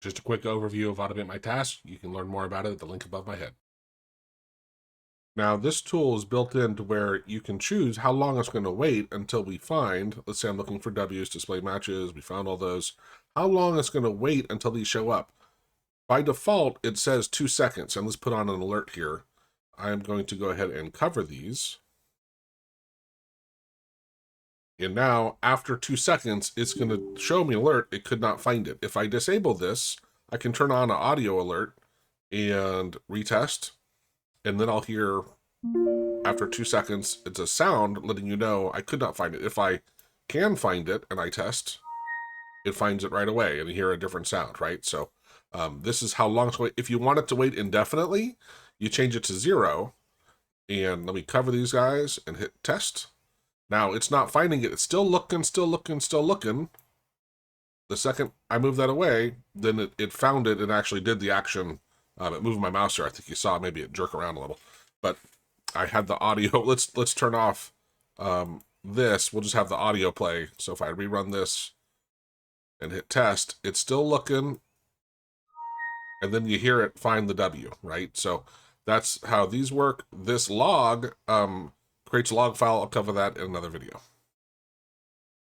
Just a quick overview of AutomateMyTask. You can learn more about it at the link above my head. Now, this tool is built in to where you can choose how long it's going to wait until we find, let's say I'm looking for W's, display matches, we found all those, how long it's going to wait until these show up. By default, it says 2 seconds, and let's put on an alert here. I am going to go ahead and cover these. And now, after 2 seconds, it's going to show me alert. It could not find it. If I disable this, I can turn on an audio alert and retest. And then I'll hear, after 2 seconds, it's a sound letting you know I could not find it. If I can find it and I test, it finds it right away and you hear a different sound, right? So this is how long it's going to wait. If you want it to wait indefinitely, you change it to 0. And let me cover these guys and hit test. Now, it's not finding it. It's still looking, still looking, still looking. The second I move that away, then it found it and actually did the action. It moved my mouse here. I think you saw maybe it jerk around a little. But I had the audio. Let's turn off this. We'll just have the audio play. So if I rerun this and hit test, it's still looking. And then you hear it find the W, right? So that's how these work. This log creates a log file. I'll cover that in another video.